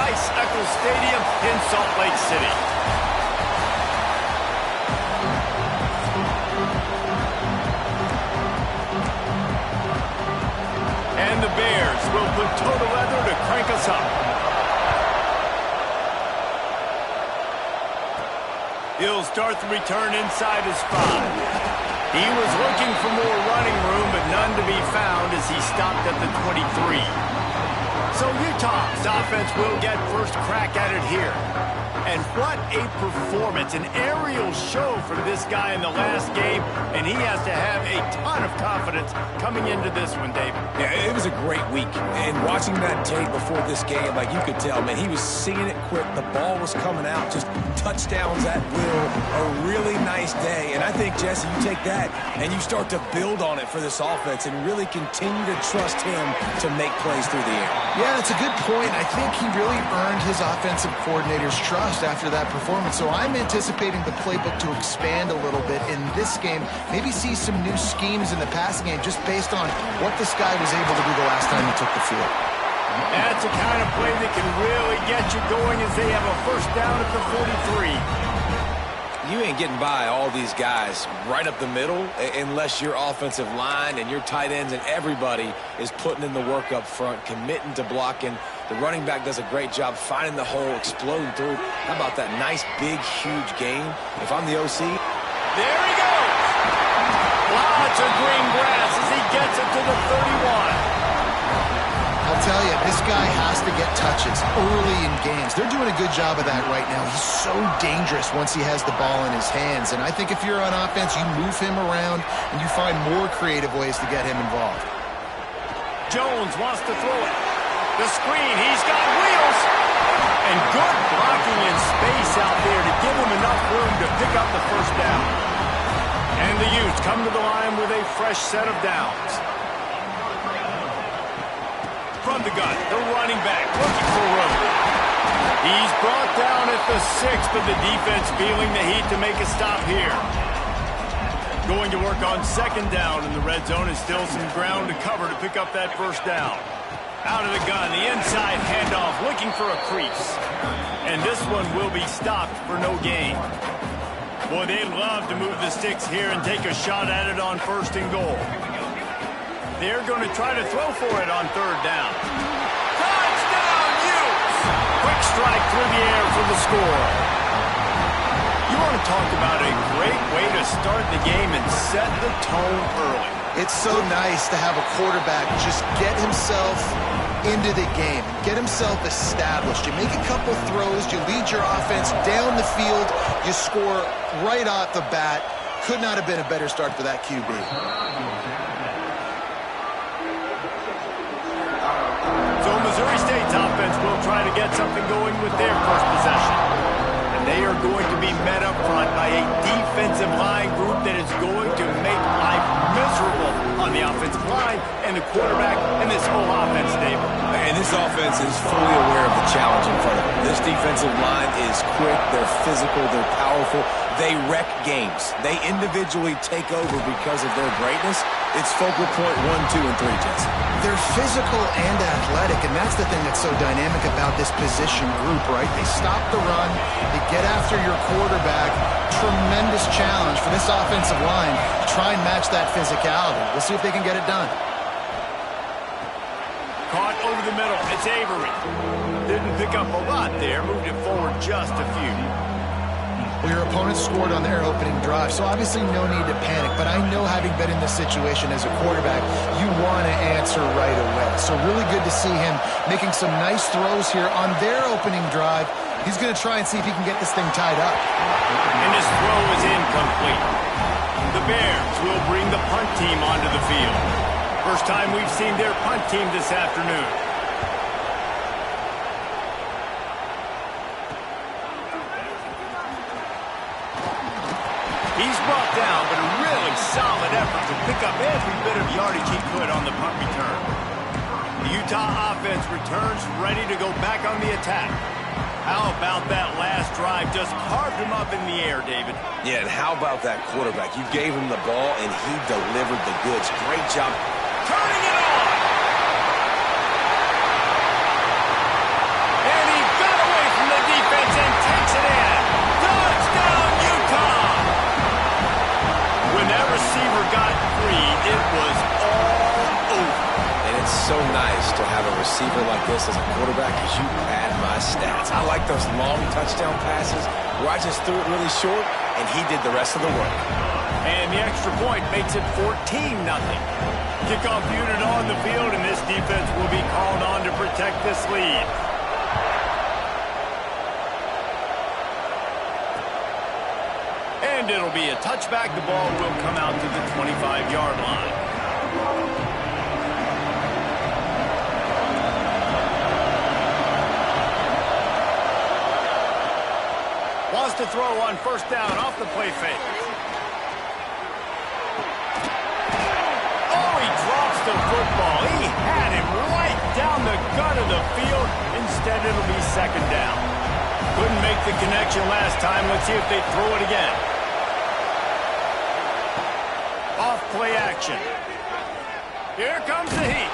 Tricycle Stadium in Salt Lake City. And the Bears will put total leather to crank us up. He'll start the return inside his 5. He was looking for more running room, but none to be found as he stopped at the 23. So Utah's offense will get first crack at it here. And what a performance, an aerial show from this guy in the last game, and he has to have a ton of confidence coming into this one, David. Yeah, it was a great week, and watching that tape before this game, like you could tell, man, he was seeing it quick. The ball was coming out, just touchdowns at will. A really nice day, and I think, Jesse, you take that and you start to build on it for this offense and really continue to trust him to make plays through the air. Yeah, that's a good point. I think he really earned his offensive coordinator's trust after that performance. So I'm anticipating the playbook to expand a little bit in this game. Maybe see some new schemes in the passing game just based on what this guy was able to do the last time he took the field. That's the kind of play that can really get you going as they have a first down at the 43. You ain't getting by all these guys right up the middle unless your offensive line and your tight ends and everybody is putting in the work up front, committing to blocking. The running back does a great job finding the hole, exploding through. How about that nice, big, huge gain? If I'm the OC. There he goes. Lots of green grass as he gets it to the 31. I'll tell you, this guy has to get touches early in games. They're doing a good job of that right now. He's so dangerous once he has the ball in his hands. And I think if you're on offense, you move him around and you find more creative ways to get him involved. Jones wants to throw it. The screen, he's got wheels. And good blocking in space out there to give him enough room to pick up the first down. And the Utes come to the line with a fresh set of downs. From the gun, the running back looking for room. He's brought down at the 6, but the defense feeling the heat to make a stop here. Going to work on second down in the red zone is still some ground to cover to pick up that first down. Out of the gun, the inside handoff looking for a crease. And this one will be stopped for no gain. Boy, they'd love to move the sticks here and take a shot at it on first and goal. They're going to try to throw for it on third down. Touchdown, Utes! Quick strike through the air for the score. You want to talk about a great way to start the game and set the tone early. It's so nice to have a quarterback just get himself into the game, get himself established. You make a couple throws, you lead your offense down the field, you score right off the bat. Could not have been a better start for that QB. Missouri State's offense will try to get something going with their first possession. And they are going to be met up front by a defensive line group that is going to make life miserable on the offensive line and the quarterback and this whole offense, David. And this offense is fully aware of the challenge in front of them. This defensive line is quick, they're physical, they're powerful. They wreck games. They individually take over because of their greatness. It's focal point 1, 2, and 3, Jesse. They're physical and athletic, and that's the thing that's so dynamic about this position group, right? They stop the run, they get after your quarterback. Tremendous challenge for this offensive line to try and match that physicality. We'll see if they can get it done. Caught over the middle. It's Avery. Didn't pick up a lot there. Moved it forward just a few. Well, your opponent scored on their opening drive, so obviously no need to panic. But I know, having been in this situation as a quarterback, you want to answer right away. So really good to see him making some nice throws here on their opening drive. He's going to try and see if he can get this thing tied up. And his throw is incomplete. The Bears will bring the punt team onto the field. First time we've seen their punt team this afternoon. He's brought down, but a really solid effort to pick up every bit of yardage he could on the punt return. The Utah offense returns ready to go back on the attack. How about that last drive? Just carved him up in the air, David. Yeah, and how about that quarterback? You gave him the ball, and he delivered the goods. Great job. Turning it on! And he receiver like this as a quarterback is you pad my stats. I like those long touchdown passes where I just threw it really short, and he did the rest of the work. And the extra point makes it 14-0. Kickoff unit on the field, and this defense will be called on to protect this lead. And it'll be a touchback. The ball will come out to the 25-yard line. Wants to throw on first down off the play fake. Oh, he drops the football. He had him right down the gut of the field. Instead, it'll be second down. Couldn't make the connection last time. Let's see if they throw it again. Off play action. Here comes the heat.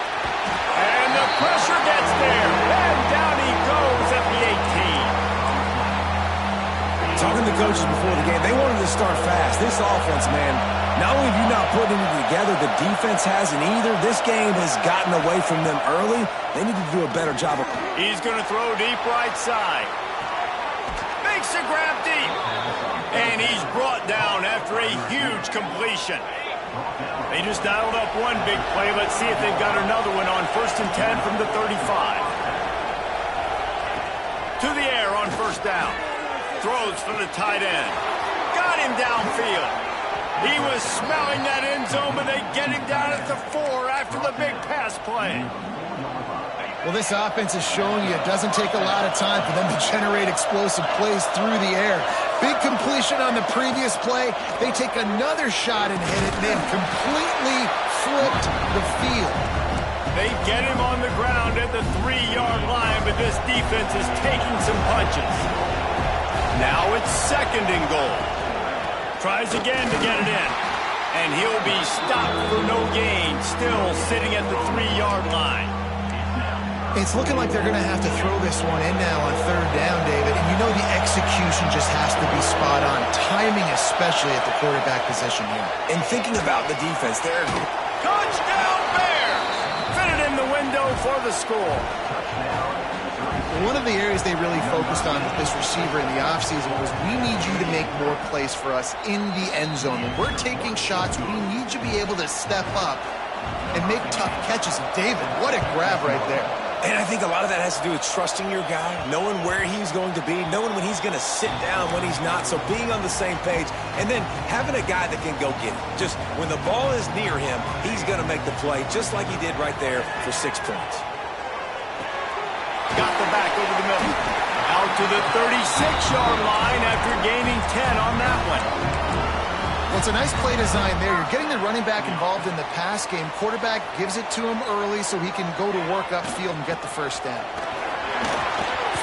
And the pressure gets there. And down he goes at the 18. Talking to the coaches before the game, they wanted to start fast. This offense, man, not only have you not put anything together, the defense hasn't either. This game has gotten away from them early. They need to do a better job of... He's going to throw deep right side. Makes a grab deep. And he's brought down after a huge completion. They just dialed up one big play. Let's see if they've got another one on 1st and 10 from the 35. To the air on first down. Throws for the tight end. Got him downfield. He was smelling that end zone, but they get him down at the 4 after the big pass play. Well, this offense is showing you it doesn't take a lot of time for them to generate explosive plays through the air. Big completion on the previous play. They take another shot and hit it, and they've completely flipped the field. They get him on the ground at the 3-yard line, but this defense is taking some punches. Now it's second and goal. Tries again to get it in. And he'll be stopped for no gain, still sitting at the 3-yard line. It's looking like they're going to have to throw this one in now on third down, David. And you know the execution just has to be spot on. Timing especially at the quarterback position here. And thinking about the defense, they're... Touchdown Bears! Fitted in the window for the score. One of the areas they really focused on with this receiver in the offseason was we need you to make more plays for us in the end zone. When we're taking shots, we need you to be able to step up and make tough catches. And David, what a grab right there. And I think a lot of that has to do with trusting your guy, knowing where he's going to be, knowing when he's going to sit down, when he's not, so being on the same page, and then having a guy that can go get it. Just when the ball is near him, he's going to make the play, just like he did right there for 6 points. Got the back over the middle. Out to the 36-yard line after gaining 10 on that one. Well, it's a nice play design there. You're getting the running back involved in the pass game. Quarterback gives it to him early so he can go to work upfield and get the first down.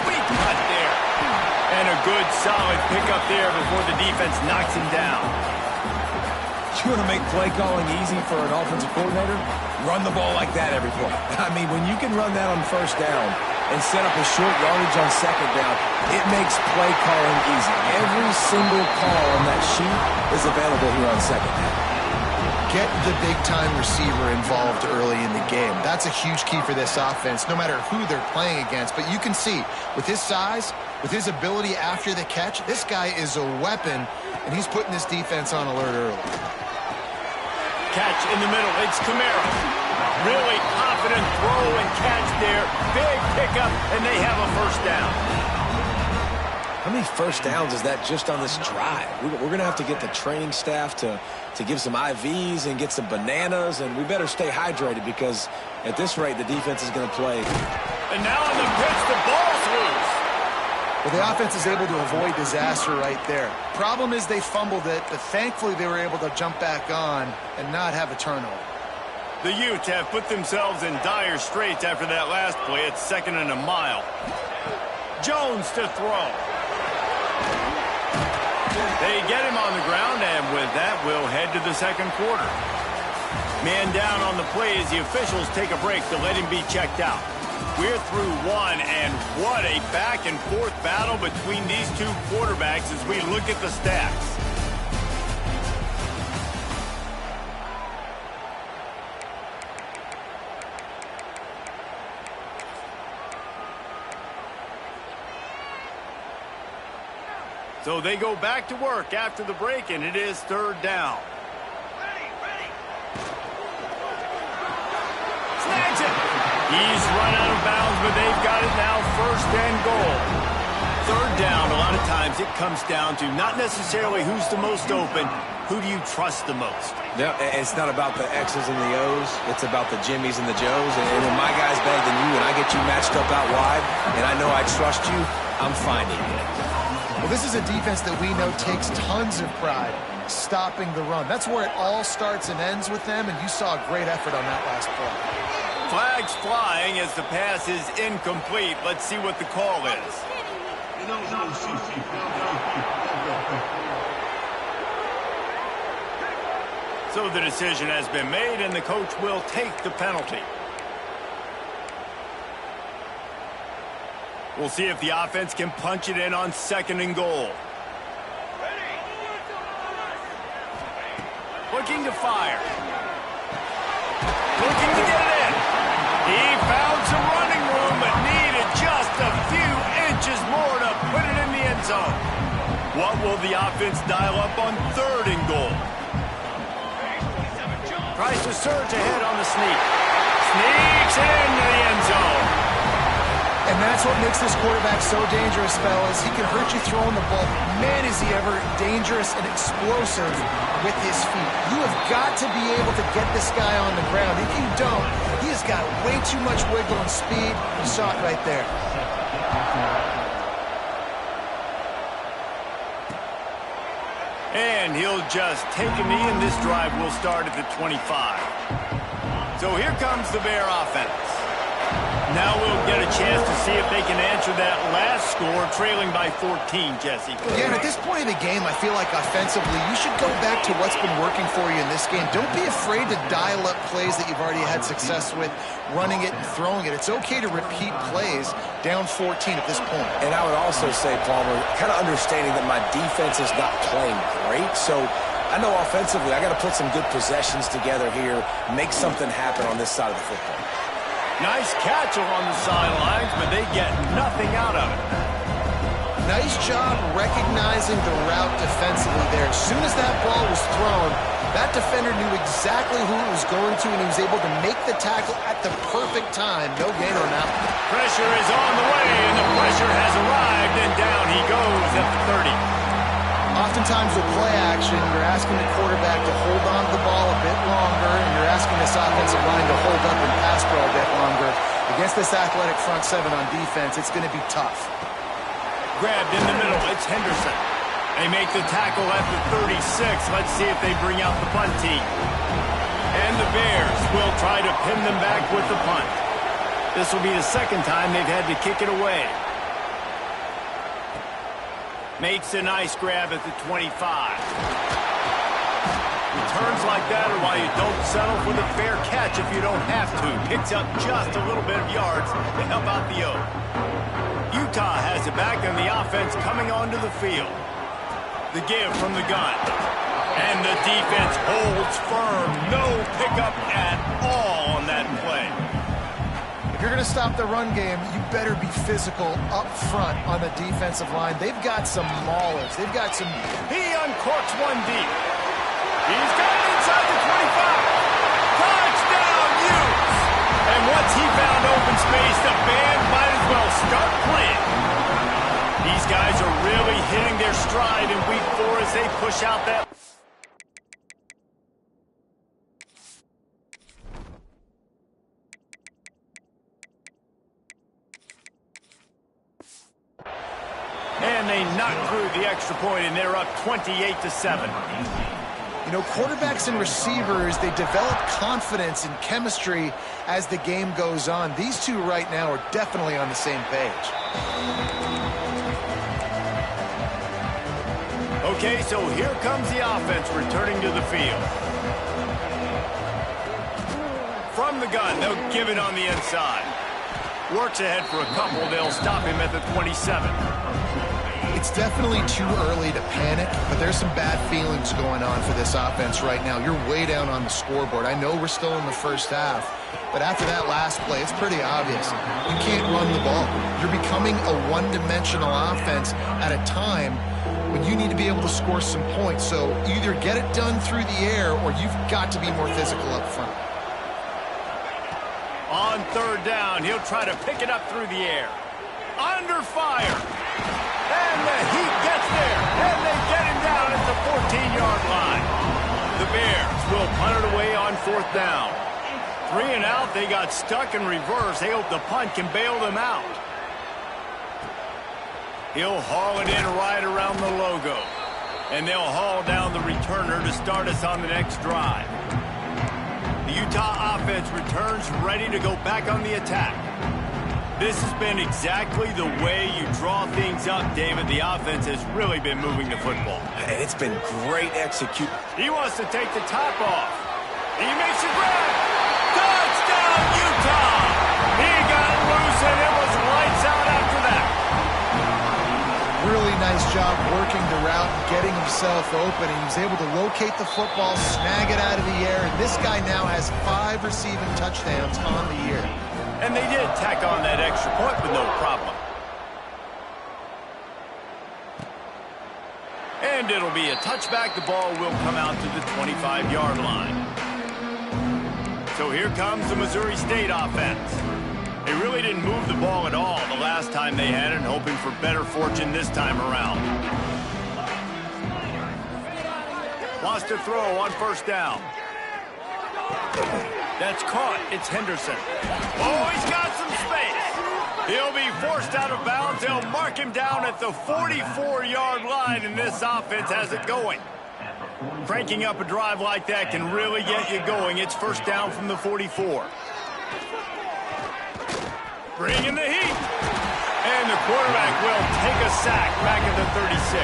Sweet cut there. And a good, solid pickup there before the defense knocks him down. You want to make play calling easy for an offensive coordinator? Run the ball like that every play. I mean, when you can run that on first down and set up a short yardage on second down, it makes play calling easy. Every single call on that sheet is available here on second down. Get the big-time receiver involved early in the game. That's a huge key for this offense, no matter who they're playing against. But you can see, with his size, with his ability after the catch, this guy is a weapon, and he's putting this defense on alert early. Catch in the middle. It's Camara. Really confident throw and catch there. Big pickup, and they have a first down. How many first downs is that just on this drive? We're going to have to get the training staff to give some IVs and get some bananas, and we better stay hydrated because at this rate, the defense is going to play. And now on the pitch, the ball's loose. Well, the offense is able to avoid disaster right there. Problem is they fumbled it, but thankfully they were able to jump back on and not have a turnover. The Utes have put themselves in dire straits after that last play. It's 2nd and a mile. Jones to throw. They get him on the ground, and with that, we'll head to the second quarter. Man down on the play as the officials take a break to let him be checked out. We're through one, and what a back-and-forth battle between these two quarterbacks as we look at the stats. So they go back to work after the break, and it is third down. Snags it. He's run out of bounds, but they've got it now, first and goal. Third down, a lot of times it comes down to not necessarily who's the most open, who do you trust the most? Yeah, it's not about the X's and the O's. It's about the Jimmies and the Joes. And when my guy's better than you and I get you matched up out wide and I know I trust you, I'm finding you. Well, this is a defense that we know takes tons of pride stopping the run. That's where it all starts and ends with them, and you saw a great effort on that last play. Flags flying as the pass is incomplete. Let's see what the call is. So the decision has been made, and the coach will take the penalty. We'll see if the offense can punch it in on second and goal. Looking to fire. Looking to get it in. He found some running room, but needed just a few inches more to put it in the end zone. What will the offense dial up on third and goal? Tries to surge ahead on the sneak. Sneaks into the end zone. And that's what makes this quarterback so dangerous, fellas. He can hurt you throwing the ball. Man, is he ever dangerous and explosive with his feet. You have got to be able to get this guy on the ground. If you don't, he has got way too much wiggle and speed. You saw it right there. And he'll just take a knee, and this drive will start at the 25. So here comes the Bear offense. Now we'll get a chance to see if they can answer that last score, trailing by 14, Jesse. Yeah, and at this point of the game, I feel like offensively, you should go back to what's been working for you in this game. Don't be afraid to dial up plays that you've already had success with, running it and throwing it. It's okay to repeat plays down 14 at this point. And I would also say, Palmer, kind of understanding that my defense is not playing great, so I know offensively I got to put some good possessions together here, make something happen on this side of the football. Nice catch along the sidelines, but they get nothing out of it. Nice job recognizing the route defensively there. As soon as that ball was thrown, that defender knew exactly who it was going to, and he was able to make the tackle at the perfect time. No gain on that one. Pressure is on the way, and the pressure has arrived, and down he goes at the 30. Oftentimes with play action, you're asking the quarterback to hold on to the ball a bit longer, and you're asking this offensive line to hold up and pass pro a bit longer. Against this athletic front seven on defense, it's going to be tough. Grabbed in the middle, it's Henderson. They make the tackle at the 36. Let's see if they bring out the punt team. And the Bears will try to pin them back with the punt. This will be the second time they've had to kick it away. Makes a nice grab at the 25. Returns like that are why you don't settle for the fair catch if you don't have to. Picks up just a little bit of yards to help out the O. Utah has it back, and the offense coming onto the field. The give from the gun. And the defense holds firm. No pickup at all on that play. If you're going to stop the run game, you better be physical up front on the defensive line. They've got some maulers. They've got some... He uncorks one deep. He's got it inside the 25. Touchdown, Utes! And once he found open space, the band might as well start playing. These guys are really hitting their stride in week 4 as they push out that... And they knock through the extra point, and they're up 28-7. You know, quarterbacks and receivers, they develop confidence and chemistry as the game goes on. These two right now are definitely on the same page. Okay, so here comes the offense returning to the field. From the gun, they'll give it on the inside. Works ahead for a couple. They'll stop him at the 27. It's definitely too early to panic, but there's some bad feelings going on for this offense right now. You're way down on the scoreboard. I know we're still in the first half, but after that last play, it's pretty obvious. You can't run the ball. You're becoming a one-dimensional offense at a time when you need to be able to score some points. So either get it done through the air or you've got to be more physical up front. On third down, he'll try to pick it up through the air. Under fire. And the Heat gets there. And they get him down at the 14-yard line. The Bears will punt it away on fourth down. 3 and out, they got stuck in reverse. They hope the punt can bail them out. He'll haul it in right around the logo. And they'll haul down the returner to start us on the next drive. The Utah offense returns ready to go back on the attack. This has been exactly the way you draw things up, David. The offense has really been moving the football. And it's been great execution. He wants to take the top off. He makes a grab. Touchdown, Utah! He got loose, and it was lights out after that. Really nice job working the route and getting himself open. And he was able to locate the football, snag it out of the air. And this guy now has 5 receiving touchdowns on the year. And they did tack on that extra point with no problem. And it'll be a touchback. The ball will come out to the 25-yard line. So here comes the Missouri State offense. They really didn't move the ball at all the last time they had it, hoping for better fortune this time around. Lost to throw on first down. That's caught. It's Henderson. Oh, he's got some space. He'll be forced out of bounds. They'll mark him down at the 44-yard line, and this offense has it going. Cranking up a drive like that can really get you going. It's first down from the 44. Bring in the heat. And the quarterback will take a sack back at the 36.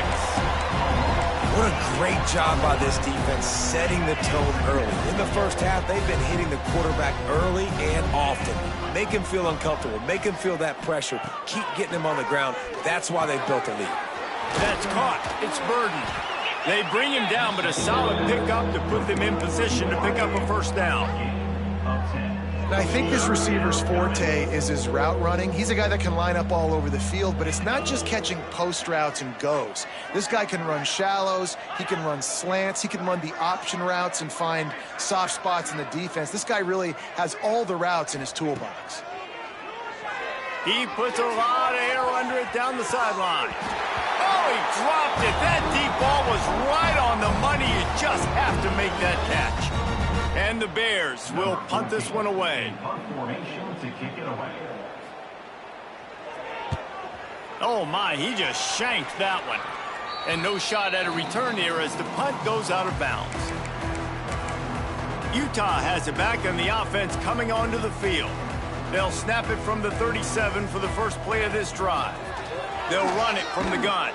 What a great job by this defense setting the tone early. In the first half, they've been hitting the quarterback early and often. Make him feel uncomfortable. Make him feel that pressure. Keep getting him on the ground. That's why they've built a lead. That's caught. It's Burden. They bring him down, but a solid pickup to put them in position to pick up a first down. Now, I think this receiver's forte is his route running. He's a guy that can line up all over the field, but it's not just catching post routes and goes. This guy can run shallows, he can run slants, he can run the option routes and find soft spots in the defense. This guy really has all the routes in his toolbox. He puts a lot of air under it down the sideline. Oh, he dropped it. That deep ball was right on the money. You just have to make that catch. And the Bears will punt this one away. Oh, my, he just shanked that one. And no shot at a return here as the punt goes out of bounds. Utah has it back on the offense coming onto the field. They'll snap it from the 37 for the first play of this drive. They'll run it from the gun.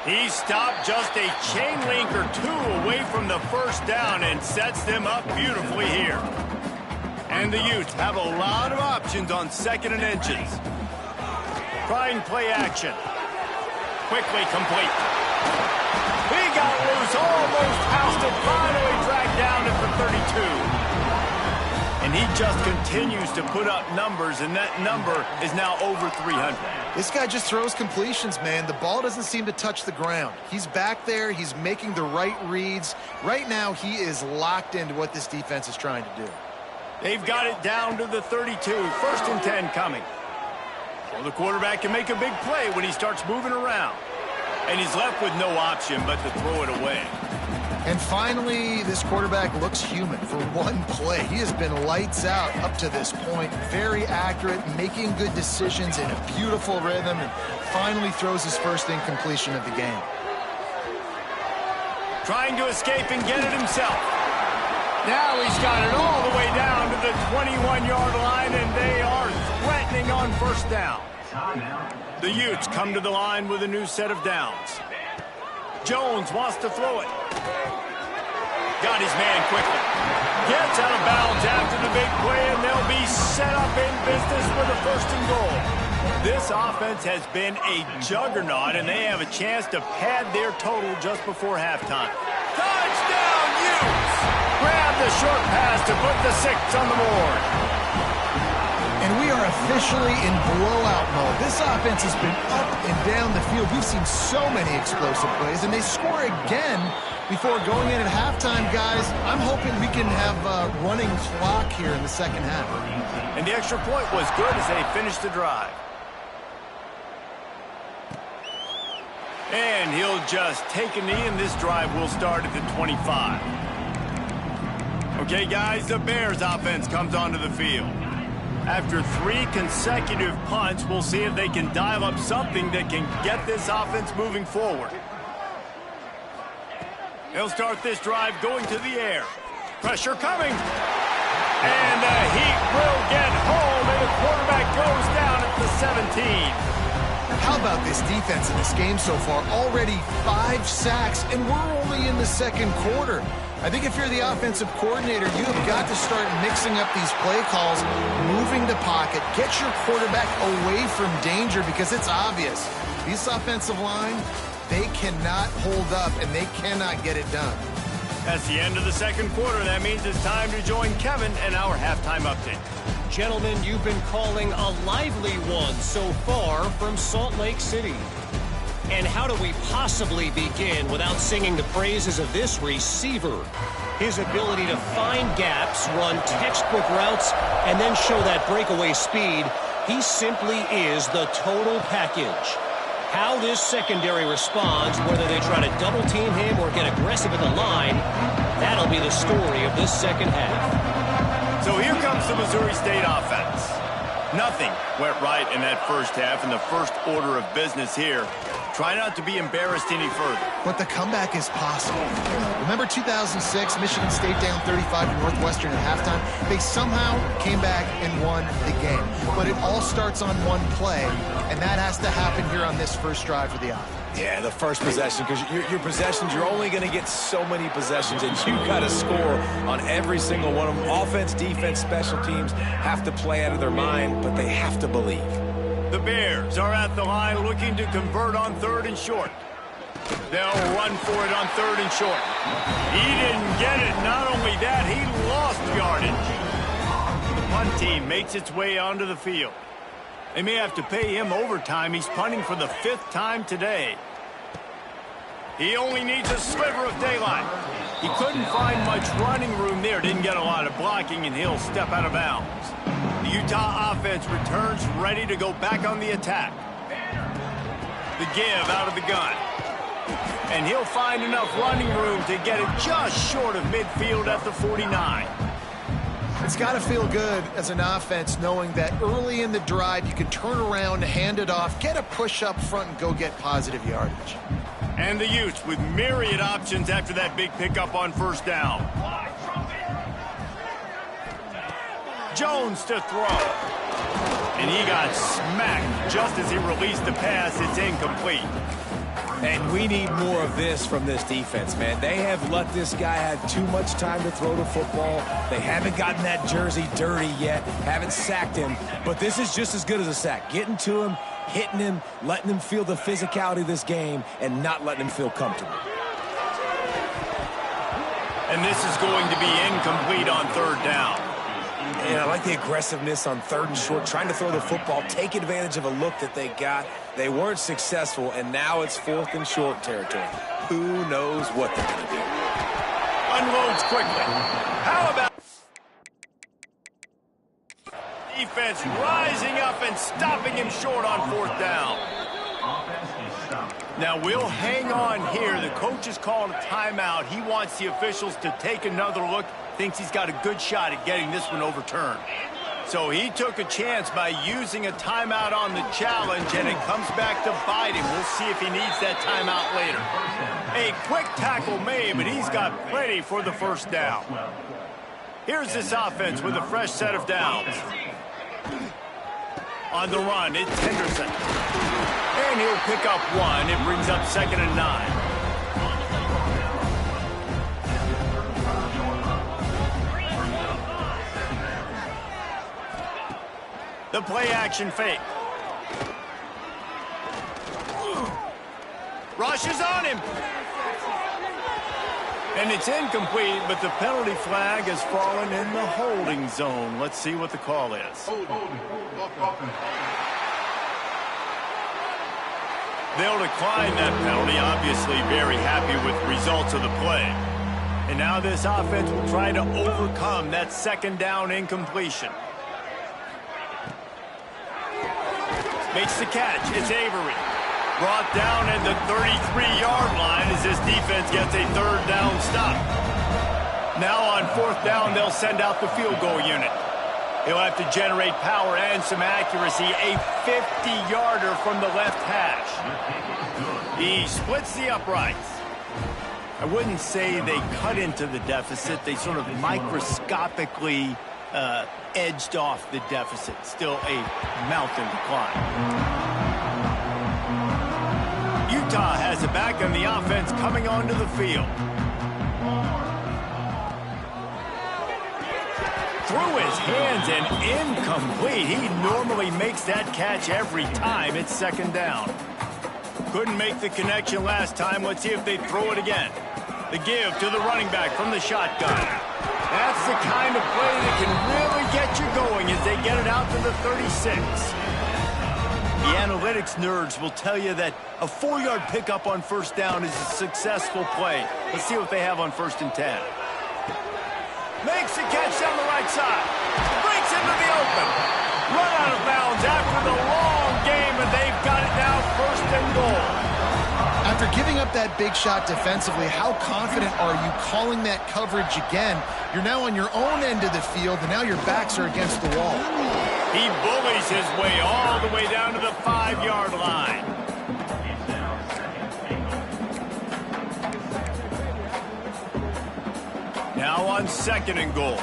He stopped just a chain link or two away from the first down and sets them up beautifully here. And the Utes have a lot of options on second and inches. Trying play action. Quickly complete. He got loose, almost housed it, finally dragged down at the 32. And he just continues to put up numbers, and that number is now over 300. This guy just throws completions, man. The ball doesn't seem to touch the ground. He's back there. He's making the right reads. Right now, he is locked into what this defense is trying to do. They've got it down to the 32. First and 10 coming. Well, the quarterback can make a big play when he starts moving around. And he's left with no option but to throw it away. And finally, this quarterback looks human for one play. He has been lights out up to this point. Very accurate, making good decisions in a beautiful rhythm, and finally throws his first incompletion of the game. Trying to escape and get it himself. Now he's got it all the way down to the 21-yard line, and they are threatening on first down. The Utes come to the line with a new set of downs. Jones wants to throw it. Got his man quickly. Gets out of bounds after the big play, and they'll be set up in business with a first and goal. This offense has been a juggernaut, and they have a chance to pad their total just before halftime. Touchdown, Utes! Grab the short pass to put the 6 on the board. And we are officially in blowout mode. This offense has been up and down the field. We've seen so many explosive plays, and they score again before going in at halftime, guys. I'm hoping we can have a running clock here in the second half. And the extra point was good as they finished the drive. And he'll just take a knee, and this drive will start at the 25. Okay, guys, the Bears offense comes onto the field. After 3 consecutive punts, we'll see if they can dial up something that can get this offense moving forward. They'll start this drive going to the air. Pressure coming. And the Heat will get home, and the quarterback goes down at the 17. How about this defense in this game so far? Already 5 sacks, and we're only in the second quarter. I think if you're the offensive coordinator, you have got to start mixing up these play calls, moving the pocket, get your quarterback away from danger, because it's obvious. This offensive line, they cannot hold up, and they cannot get it done. That's the end of the second quarter. That means it's time to join Kevin and our halftime update. Gentlemen, you've been calling a lively one so far from Salt Lake City. And how do we possibly begin without singing the praises of this receiver? His ability to find gaps, run textbook routes, and then show that breakaway speed. He simply is the total package. How this secondary responds, whether they try to double team him or get aggressive at the line, that'll be the story of this second half. So here comes the Missouri State offense. Nothing went right in that first half, and the first order of business here. Try not to be embarrassed any further. But the comeback is possible. Remember 2006, Michigan State down 35 to Northwestern at halftime? They somehow came back and won the game. But it all starts on one play, and that has to happen here on this first drive for the offense. Yeah, the first possession, because your possessions, you're only going to get so many possessions, and you got to score on every single one of them. Offense, defense, special teams have to play out of their mind, but they have to believe. The Bears are at the line looking to convert on 3rd and short. They'll run for it on 3rd and short. He didn't get it. Not only that, he lost yardage. The punt team makes its way onto the field. They may have to pay him overtime. He's punting for the 5th time today. He only needs a sliver of daylight. He couldn't find much running room there. Didn't get a lot of blocking, and he'll step out of bounds. The Utah offense returns ready to go back on the attack. The give out of the gun. And he'll find enough running room to get it just short of midfield at the 49. It's got to feel good as an offense knowing that early in the drive you can turn around, hand it off, get a push up front, and go get positive yardage. And the Utes with myriad options after that big pickup on 1st down. Jones to throw. And he got smacked just as he released the pass. It's incomplete. And we need more of this from this defense, man. They have let this guy have too much time to throw the football. They haven't gotten that jersey dirty yet, haven't sacked him. But this is just as good as a sack. Getting to him, hitting him, letting him feel the physicality of this game, and not letting him feel comfortable. And this is going to be incomplete on 3rd down. And I like the aggressiveness on 3rd and short, trying to throw the football, take advantage of a look that they got. They weren't successful, and now it's 4th and short territory. Who knows what they're going to do? Unloads quickly. How about defense rising up and stopping him short on 4th down? Now we'll hang on here. The coach has called a timeout. He wants the officials to take another look. Thinks he's got a good shot at getting this one overturned. So he took a chance by using a timeout on the challenge, and it comes back to bite him. We'll see if he needs that timeout later. A quick tackle made, but he's got plenty for the 1st down. Here's this offense with a fresh set of downs. On the run, it's Henderson. And he'll pick up 1. It brings up 2nd and 9. The play action fake. Rushes on him. And it's incomplete, but the penalty flag has fallen in the holding zone. Let's see what the call is. They'll decline that penalty, obviously very happy with the results of the play. And now this offense will try to overcome that second down incompletion. Makes the catch. It's Avery. Brought down at the 33-yard line as this defense gets a third down stop. Now on fourth down, they'll send out the field goal unit. He'll have to generate power and some accuracy. A 50-yarder from the left hash. He splits the uprights. I wouldn't say they cut into the deficit. They sort of microscopically edged off the deficit. Still a mountain to climb. Utah has it back on the offense coming onto the field. Through his hands and incomplete. He normally makes that catch every time. It's second down. Couldn't make the connection last time. Let's see if they throw it again. The give to the running back from the shotgun. That's the kind of play that can really get you going as they get it out to the 36. The analytics nerds will tell you that a 4-yard pickup on first down is a successful play. Let's see what they have on 1st and 10. Makes the catch down the right side. Breaks into the open. Run out of bounds after the long game, and they've got it now 1st and goal. After giving up that big shot defensively, how confident are you calling that coverage again? You're now on your own end of the field, and now your backs are against the wall. He bullies his way all the way down to the 5-yard line. Now on 2nd and goal.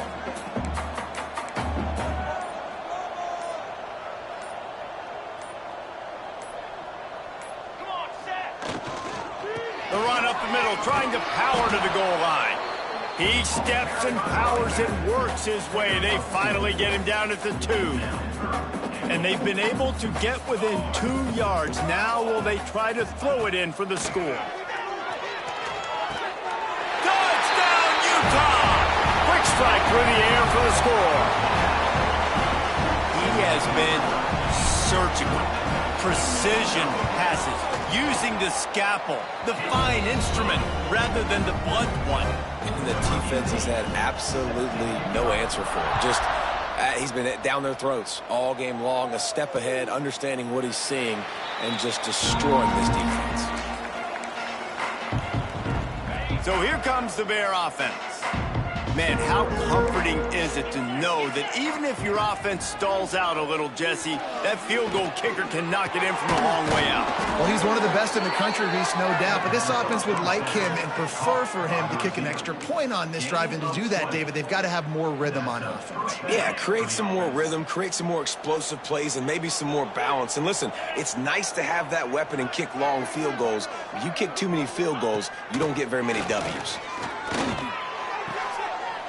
The run up the middle, trying to power to the goal line. He steps and powers and works his way. They finally get him down at the 2. And they've been able to get within 2 yards. Now will they try to throw it in for the score? Touchdown, Utah! Quick strike through the air for the score. He has been surgical. Precision passes, using the scalpel, the fine instrument, rather than the blunt one. And the defense has had absolutely no answer for him. Just, he's been down their throats all game long, a step ahead, understanding what he's seeing, and just destroying this defense. So here comes the Bear offense. Man, how comforting is it to know that even if your offense stalls out a little, Jesse, that field goal kicker can knock it in from a long way out. Well, he's one of the best in the country, Reese, no doubt. But this offense would like him and prefer for him to kick an extra point on this drive. And to do that, David, they've got to have more rhythm on offense. Yeah, create some more rhythm, create some more explosive plays, and maybe some more balance. And listen, it's nice to have that weapon and kick long field goals. If you kick too many field goals, you don't get very many W's.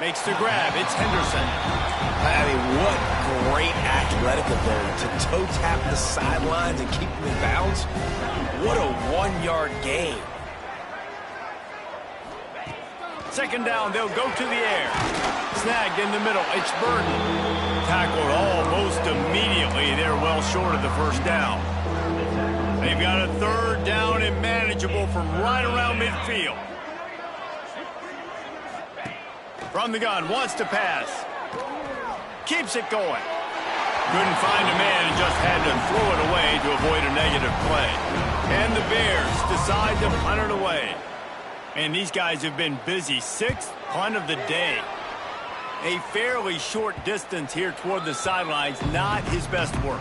Makes the grab. It's Henderson. I mean, what great athletic ability to toe tap the sidelines and keep them in bounds. What a 1-yard gain. 2nd down, they'll go to the air. Snagged in the middle. It's Burton. Tackled almost immediately. They're well short of the 1st down. They've got a 3rd down and manageable from right around midfield. From the gun, wants to pass. Keeps it going. Couldn't find a man and just had to throw it away to avoid a negative play. And the Bears decide to punt it away. And these guys have been busy. 6th punt of the day. A fairly short distance here toward the sidelines. Not his best work.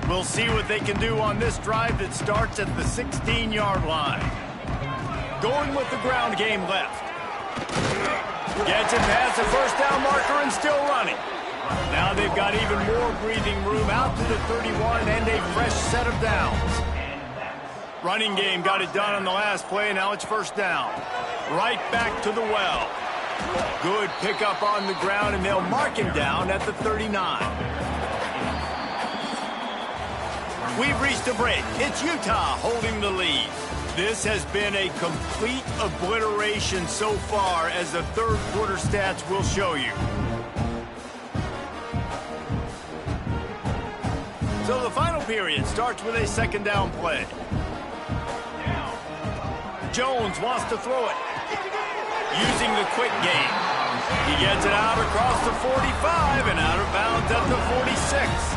We'll see what they can do on this drive that starts at the 16-yard line. Going with the ground game left. Gets it past the 1st down marker and still running. Now they've got even more breathing room out to the 31 and a fresh set of downs. Running game got it done on the last play. Now it's 1st down. Right back to the well. Good pickup on the ground, and they'll mark him down at the 39. We've reached a break. It's Utah holding the lead. This has been a complete obliteration so far, as the third quarter stats will show you. So the final period starts with a second down play. Jones wants to throw it. Using the quick game. He gets it out across the 45 and out of bounds at the 46.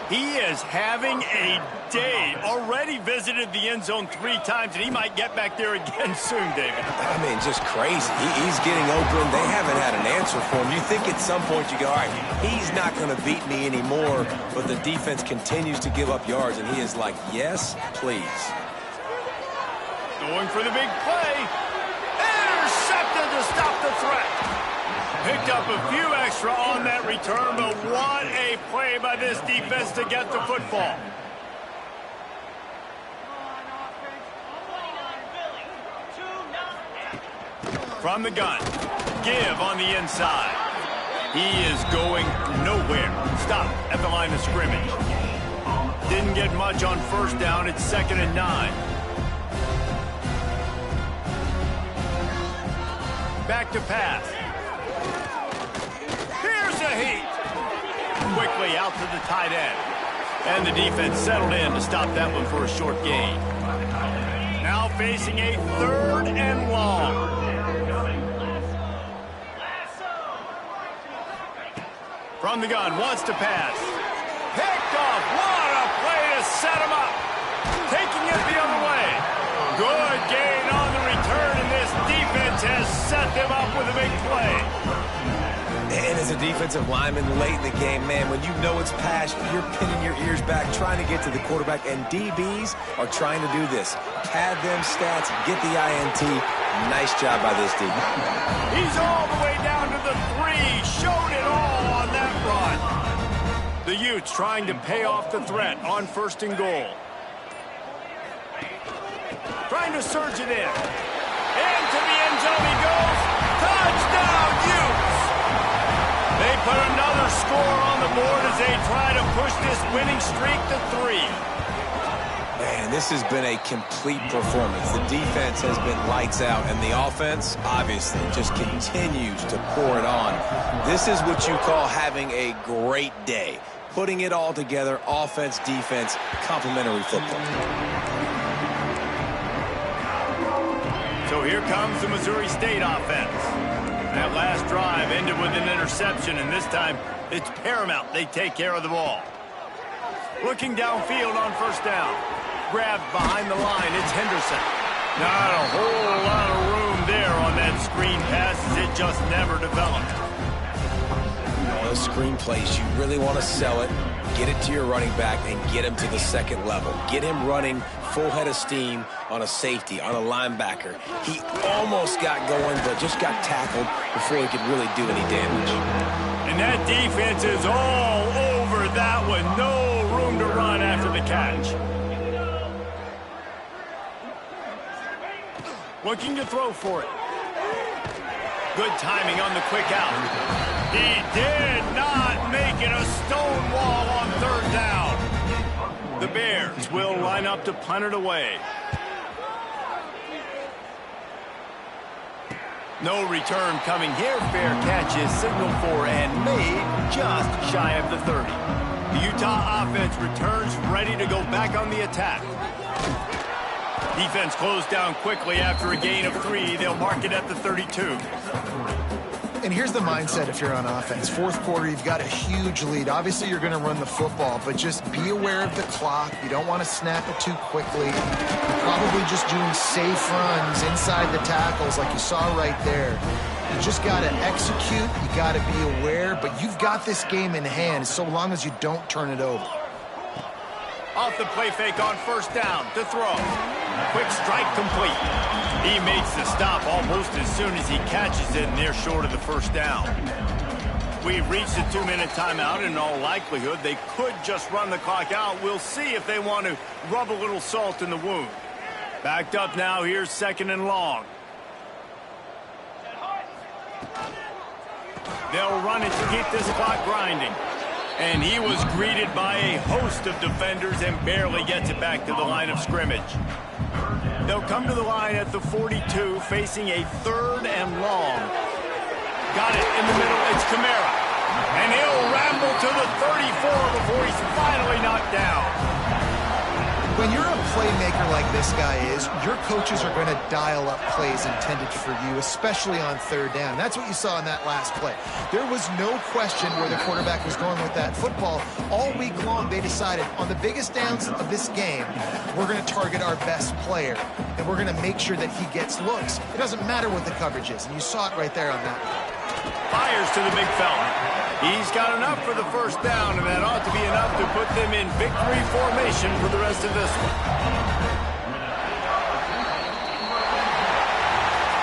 He is having a day. Already visited the end zone 3 times, and he might get back there again soon, David. I mean, just crazy. He's getting open. They haven't had an answer for him. You think at some point you go, all right, he's not going to beat me anymore, but the defense continues to give up yards, and he is like, yes, please. Going for the big play. Intercepted to stop the threat. Picked up a few extra on that return, but what a play by this defense to get the football. From the gun. Give on the inside. He is going nowhere. Stop at the line of scrimmage. Didn't get much on first down. It's 2nd and 9. Back to pass. Here's a heat. Quickly out to the tight end. And the defense settled in to stop that one for a short gain. Now facing a 3rd and long. From the gun, wants to pass. Picked off. What a play to set him up. Taking it the other way. Good gain on the return, and this defense has set them up with a big play. And as a defensive lineman late in the game, man, when you know it's pass, you're pinning your ears back, trying to get to the quarterback, and DBs are trying to do this. Pad them stats, get the INT. Nice job by this DB. He's all the way down to the 3. Showed it all on that run. The Utes trying to pay off the threat on 1st and goal. Trying to surge it in. Into the end zone he goes. Touchdown, Utes! They put another score on the board as they try to push this winning streak to 3. Man, this has been a complete performance. The defense has been lights out, and the offense, obviously, just continues to pour it on. This is what you call having a great day. Putting it all together, offense, defense, complementary football. So here comes the Missouri State offense. That last drive ended with an interception, and this time it's paramount they take care of the ball. Looking downfield on 1st down. Grabbed behind the line, it's Henderson. Not a whole lot of room there on that screen pass, as it just never developed. Those screen plays, you really want to sell it, get it to your running back, and get him to the 2nd level. Get him running full head of steam on a safety, on a linebacker. He almost got going, but just got tackled before he could really do any damage. And that defense is all over that one. No room to run after the catch. Looking to throw for it. Good timing on the quick out. He did not make it a stone wall on 3rd down. The Bears will line up to punt it away. No return coming here. Fair catch is signaled for and made just shy of the 30. The Utah offense returns ready to go back on the attack. Defense closed down quickly after a gain of 3. They'll mark it at the 32. And here's the mindset if you're on offense. 4th quarter, you've got a huge lead. Obviously, you're going to run the football, but just be aware of the clock. You don't want to snap it too quickly. You're probably just doing safe runs inside the tackles like you saw right there. You just got to execute. You got to be aware, but you've got this game in hand so long as you don't turn it over. Off the play fake on 1st down to throw. Quick strike complete. He makes the stop almost as soon as he catches it, and they're short of the 1st down. We've reached the 2-minute timeout. In all likelihood, they could just run the clock out. We'll see if they want to rub a little salt in the wound. Backed up now. Here's 2nd and long. They'll run it to keep this clock grinding. And he was greeted by a host of defenders and barely gets it back to the line of scrimmage. They'll come to the line at the 42, facing a 3rd and long. Got it in the middle. It's Kamara. And he'll ramble to the 34 before he's finally knocked down. When you're a playmaker like this guy is, your coaches are going to dial up plays intended for you, especially on 3rd down. That's what you saw in that last play. There was no question where the quarterback was going with that football. All week long, they decided on the biggest downs of this game, we're going to target our best player, and we're going to make sure that he gets looks. It doesn't matter what the coverage is, and you saw it right there on that. Fires to the big fella. He's got enough for the 1st down, and that ought to be enough to put them in victory formation for the rest of this one.